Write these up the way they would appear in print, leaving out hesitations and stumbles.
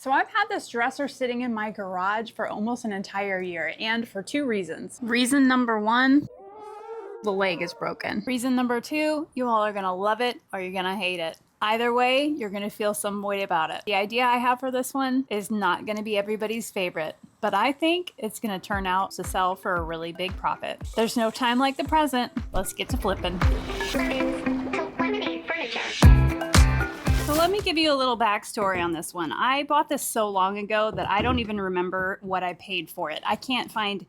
So I've had this dresser sitting in my garage for almost an entire year, and for two reasons. Reason number one, the leg is broken. Reason number two, you all are gonna love it or you're gonna hate it. Either way, you're gonna feel some way about it. The idea I have for this one is not gonna be everybody's favorite, but I think it's gonna turn out to sell for a really big profit. There's no time like the present. Let's get to flipping. So let me give you a little backstory on this one. I bought this so long ago that I don't even remember what I paid for it. I can't find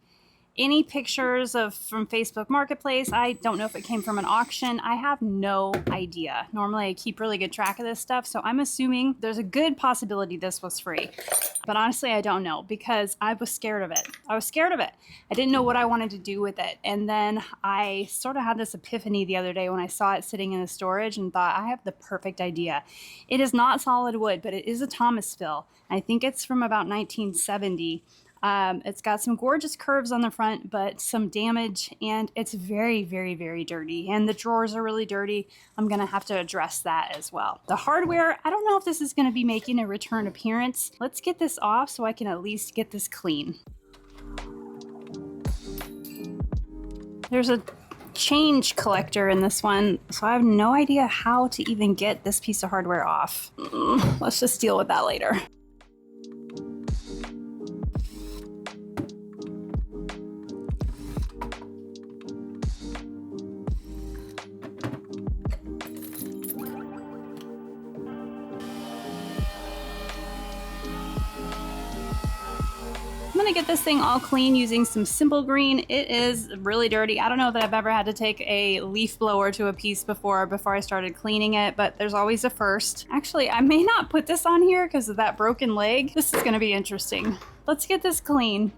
any pictures from Facebook Marketplace. I don't know if it came from an auction. I have no idea. Normally I keep really good track of this stuff, so I'm assuming there's a good possibility this was free. But honestly, I don't know because I was scared of it. I didn't know what I wanted to do with it. And then I sort of had this epiphany the other day when I saw it sitting in the storage and thought, I have the perfect idea. It is not solid wood, but it is a Thomas fill. I think it's from about 1970. It's got some gorgeous curves on the front, but some damage, and it's very, very, very dirty. And the drawers are really dirty. I'm going to have to address that as well. The hardware, I don't know if this is going to be making a return appearance. Let's get this off so I can at least get this clean. There's a change collector in this one, so I have no idea how to even get this piece of hardware off. Let's just deal with that later. I'm gonna get this thing all clean using some simple green. It is really dirty. I don't know that I've ever had to take a leaf blower to a piece before I started cleaning it, but there's always a first. Actually, I may not put this on here because of that broken leg. This is gonna be interesting. Let's get this clean.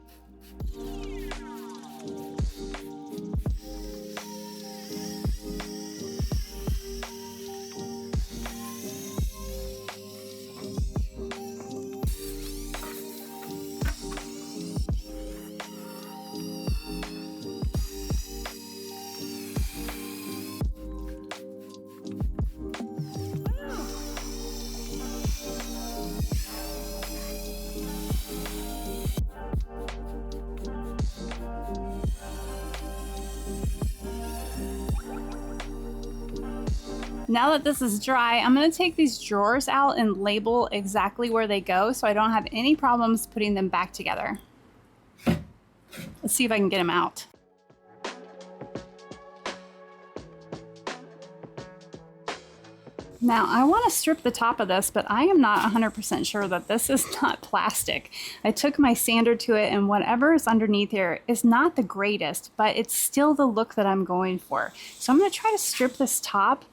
Now that this is dry, I'm going to take these drawers out and label exactly where they go so I don't have any problems putting them back together. Let's see if I can get them out. Now, I want to strip the top of this, but I am not 100% sure that this is not plastic. I took my sander to it, and whatever is underneath here is not the greatest, but it's still the look that I'm going for. So I'm going to try to strip this top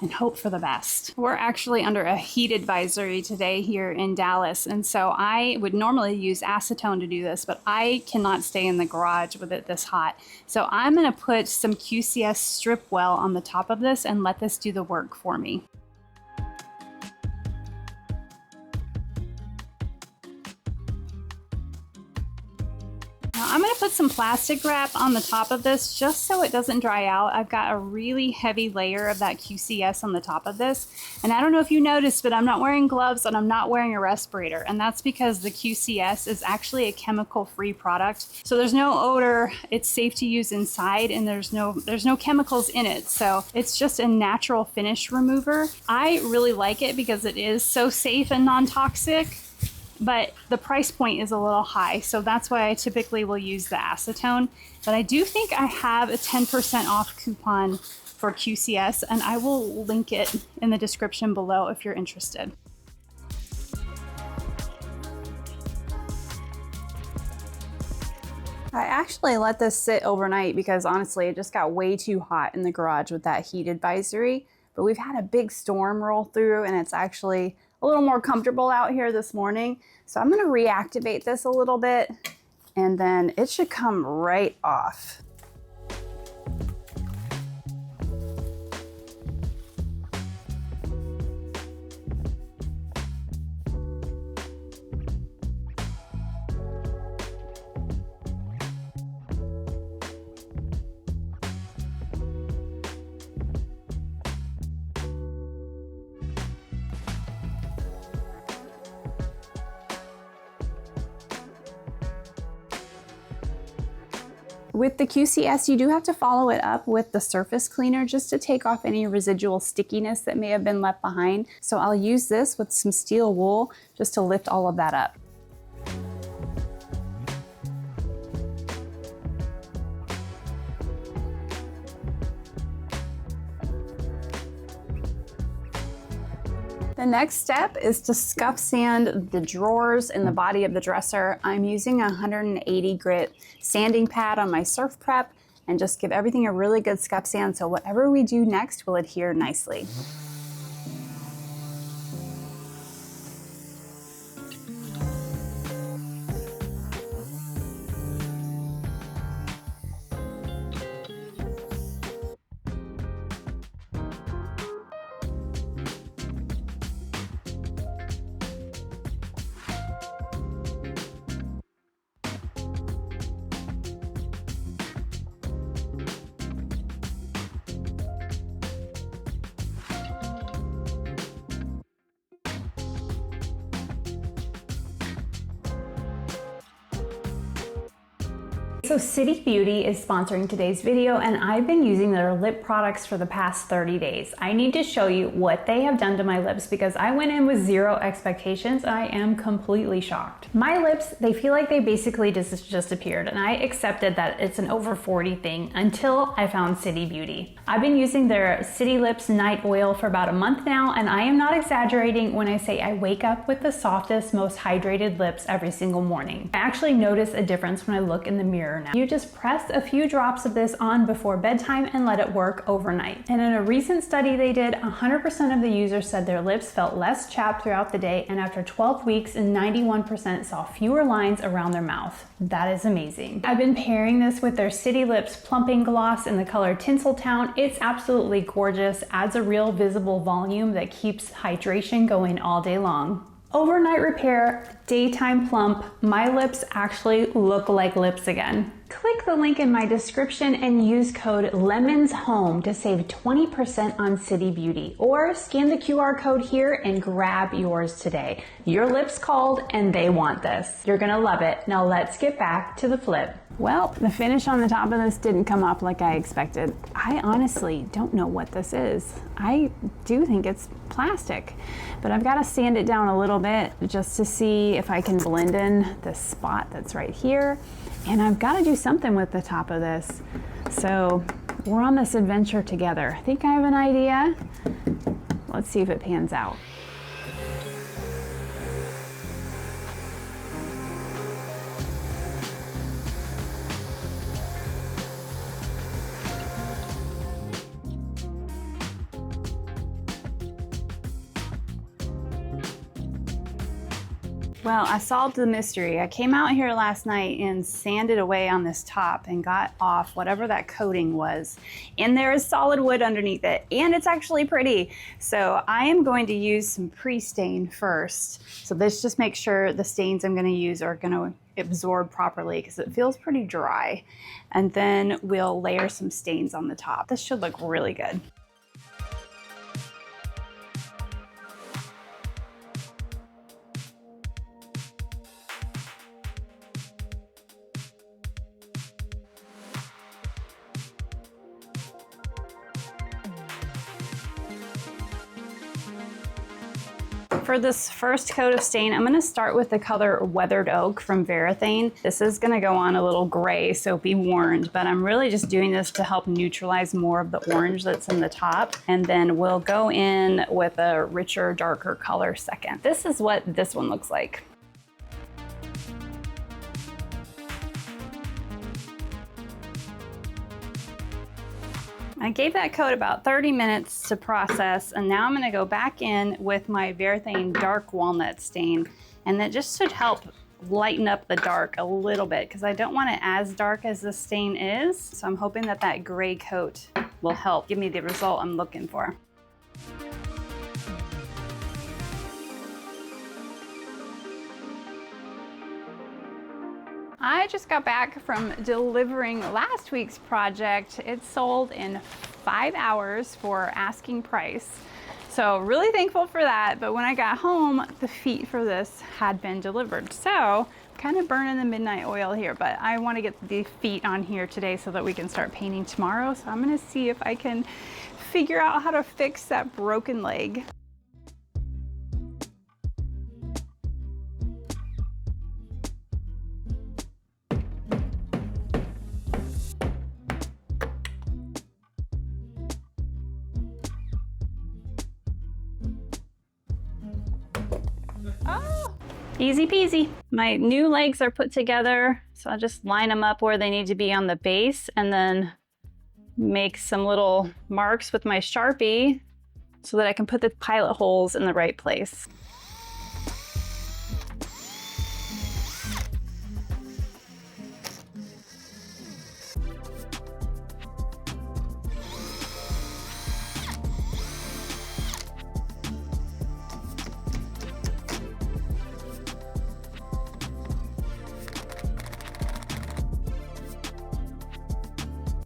and hope for the best. We're actually under a heat advisory today here in Dallas, and so I would normally use acetone to do this, but I cannot stay in the garage with it this hot. So I'm gonna put some QCS strip well on the top of this and let this do the work for me. I'm going to put some plastic wrap on the top of this just so it doesn't dry out. I've got a really heavy layer of that QCS on the top of this. And I don't know if you noticed, but I'm not wearing gloves and I'm not wearing a respirator. And that's because the QCS is actually a chemical-free product. So there's no odor, it's safe to use inside, and there's no chemicals in it. So it's just a natural finish remover. I really like it because it is so safe and non-toxic. But the price point is a little high, so that's why I typically will use the acetone. But I do think I have a 10% off coupon for QCS, and I will link it in the description below if you're interested. I actually let this sit overnight because honestly, it just got way too hot in the garage with that heat advisory. But we've had a big storm roll through, and it's actually a little more comfortable out here this morning. So I'm going to reactivate this a little bit, and then it should come right off. With the QCS, you do have to follow it up with the surface cleaner just to take off any residual stickiness that may have been left behind. So I'll use this with some steel wool just to lift all of that up. The next step is to scuff sand the drawers in the body of the dresser. I'm using a 180 grit sanding pad on my Surf Prep and just give everything a really good scuff sand so whatever we do next will adhere nicely. So City Beauty is sponsoring today's video, and I've been using their lip products for the past 30 days. I need to show you what they have done to my lips because I went in with zero expectations. I am completely shocked. My lips, they feel like they basically just appeared, and I accepted that it's an over 40 thing until I found City Beauty. I've been using their City Lips Night Oil for about a month now, and I am not exaggerating when I say I wake up with the softest, most hydrated lips every single morning. I actually notice a difference when I look in the mirror now. You just press a few drops of this on before bedtime and let it work overnight. And in a recent study they did, 100% of the users said their lips felt less chapped throughout the day, and after 12 weeks, 91% saw fewer lines around their mouth. That is amazing. I've been pairing this with their City Lips Plumping Gloss in the color Tinseltown. It's absolutely gorgeous, adds a real visible volume that keeps hydration going all day long. Overnight repair, daytime plump, my lips actually look like lips again. Click the link in my description and use code LEMONSHOME to save 20% on City Beauty, or scan the QR code here and grab yours today. Your lips called and they want this. You're gonna love it. Now let's get back to the flip. Well, the finish on the top of this didn't come up like I expected. I honestly don't know what this is. I do think it's plastic, but I've got to sand it down a little bit just to see if I can blend in this spot that's right here. And I've got to do something with the top of this. So we're on this adventure together. I think I have an idea. Let's see if it pans out. Well, I solved the mystery. I came out here last night and sanded away on this top and got off whatever that coating was. And there is solid wood underneath it, and it's actually pretty. So I am going to use some pre-stain first. So this just makes sure the stains I'm gonna use are gonna absorb properly because it feels pretty dry. And then we'll layer some stains on the top. This should look really good. For this first coat of stain, I'm gonna start with the color Weathered Oak from Varathane. This is gonna go on a little gray, so be warned, but I'm really just doing this to help neutralize more of the orange that's in the top. And then we'll go in with a richer, darker color second. This is what this one looks like. I gave that coat about 30 minutes to process, and now I'm gonna go back in with my Varathane Dark Walnut stain, and that just should help lighten up the dark a little bit because I don't want it as dark as the stain is. So I'm hoping that that gray coat will help give me the result I'm looking for. I just got back from delivering last week's project. It sold in 5 hours for asking price. So really thankful for that. But when I got home, the feet for this had been delivered. So kind of burning the midnight oil here, but I want to get the feet on here today so that we can start painting tomorrow. So I'm going to see if I can figure out how to fix that broken leg. Oh, easy peasy. My new legs are put together, so I'll just line them up where they need to be on the base and then make some little marks with my Sharpie so that I can put the pilot holes in the right place.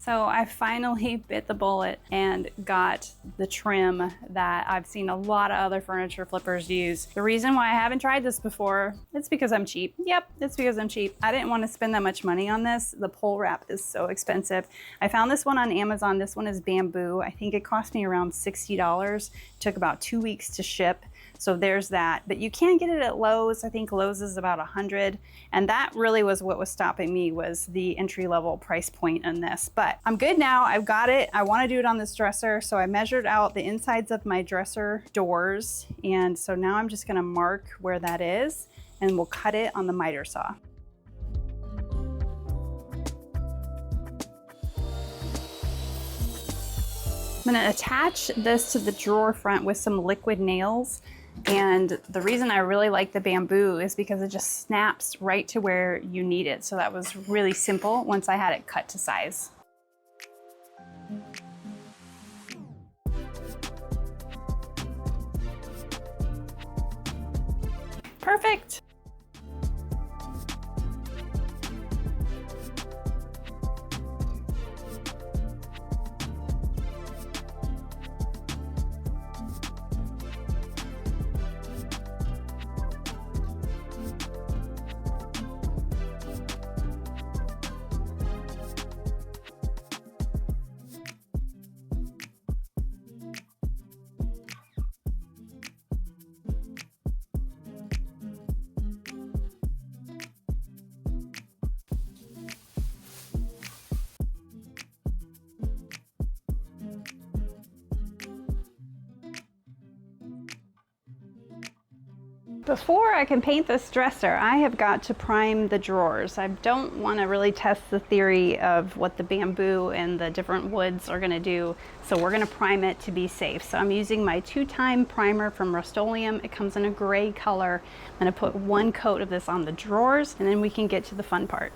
So I finally bit the bullet and got the trim that I've seen a lot of other furniture flippers use. The reason why I haven't tried this before, it's because I'm cheap. Yep, it's because I'm cheap. I didn't want to spend that much money on this. The pole wrap is so expensive. I found this one on Amazon. This one is bamboo. I think it cost me around $60. It took about 2 weeks to ship. So there's that, but you can get it at Lowe's. I think Lowe's is about $100. And that really was what was stopping me, was the entry-level price point in this. But I'm good now, I've got it. I wanna do it on this dresser. So I measured out the insides of my dresser doors. And so now I'm just gonna mark where that is and we'll cut it on the miter saw. I'm gonna attach this to the drawer front with some liquid nails. And the reason I really like the bamboo is because it just snaps right to where you need it. So that was really simple once I had it cut to size. Perfect. Before I can paint this dresser, I have got to prime the drawers. I don't want to really test the theory of what the bamboo and the different woods are going to do, so we're going to prime it to be safe. So I'm using my 2-time primer from Rust-Oleum. It comes in a gray color. I'm going to put 1 coat of this on the drawers, and then we can get to the fun part.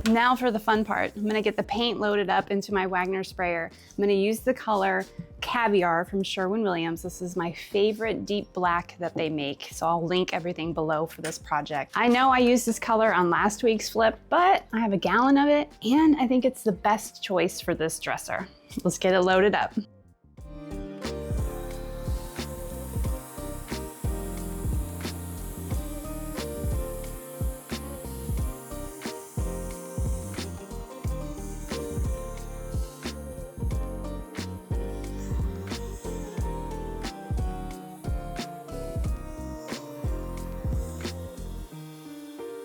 Now for the fun part. I'm gonna get the paint loaded up into my Wagner sprayer. I'm gonna use the color Caviar from Sherwin-Williams. This is my favorite deep black that they make, so I'll link everything below for this project. I know I used this color on last week's flip, but I have a gallon of it, and I think it's the best choice for this dresser. Let's get it loaded up.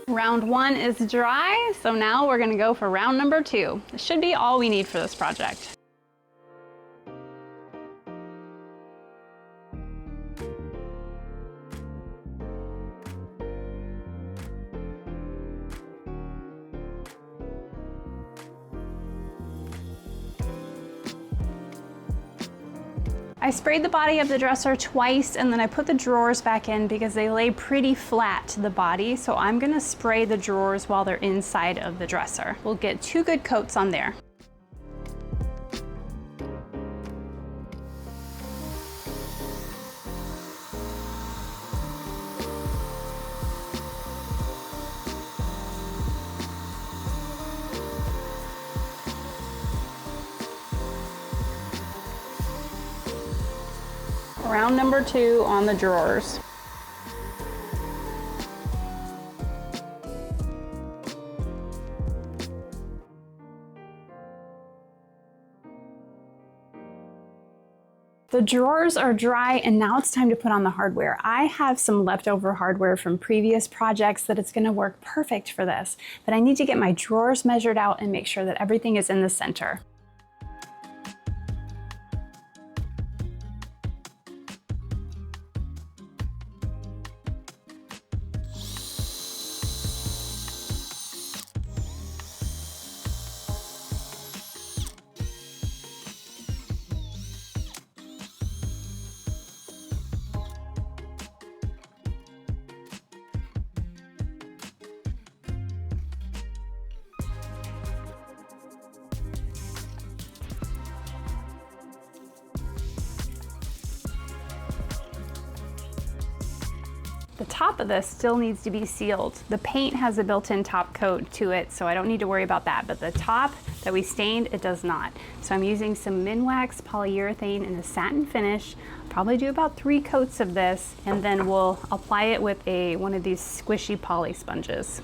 Round 1 is dry, so now we're gonna go for round number 2. This should be all we need for this project. I sprayed the body of the dresser twice, and then I put the drawers back in because they lay pretty flat to the body. So I'm gonna spray the drawers while they're inside of the dresser. We'll get 2 good coats on there. Round number 2 on the drawers. The drawers are dry and now it's time to put on the hardware. I have some leftover hardware from previous projects that it's gonna work perfect for this, but I need to get my drawers measured out and make sure that everything is in the center. The top of this still needs to be sealed. The paint has a built-in top coat to it, so I don't need to worry about that, but the top that we stained, it does not. So I'm using some Minwax polyurethane in a satin finish. Probably do about 3 coats of this, and then we'll apply it with one of these squishy poly sponges.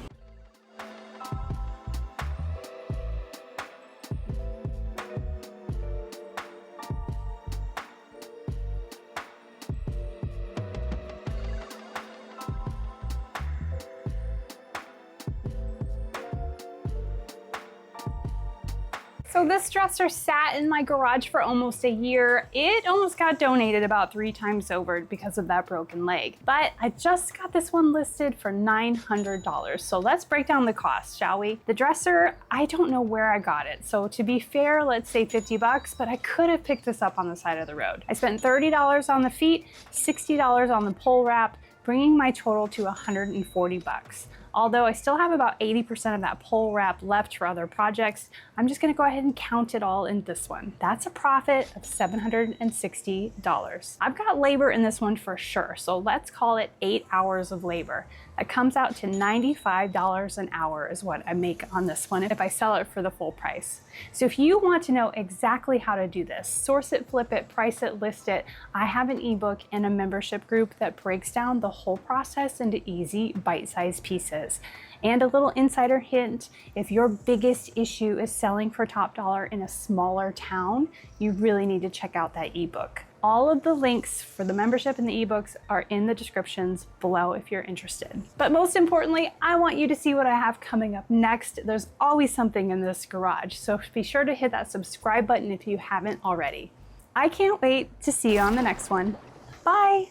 So this dresser sat in my garage for almost a year. It almost got donated about 3 times over because of that broken leg. But I just got this one listed for $900. So let's break down the cost, shall we? The dresser, I don't know where I got it. So to be fair, let's say 50 bucks, but I could have picked this up on the side of the road. I spent $30 on the feet, $60 on the pole wrap, bringing my total to 140 bucks. Although I still have about 80% of that pole wrap left for other projects, I'm just gonna go ahead and count it all in this one. That's a profit of $760. I've got labor in this one for sure, so let's call it 8 hours of labor. That comes out to $95 an hour is what I make on this one if I sell it for the full price. So if you want to know exactly how to do this, source it, flip it, price it, list it, I have an ebook and a membership group that breaks down the whole process into easy bite-sized pieces. And a little insider hint, if your biggest issue is selling for top dollar in a smaller town, you really need to check out that ebook. All of the links for the membership and the ebooks are in the descriptions below if you're interested. But most importantly, I want you to see what I have coming up next. There's always something in this garage, so be sure to hit that subscribe button if you haven't already. I can't wait to see you on the next one. Bye!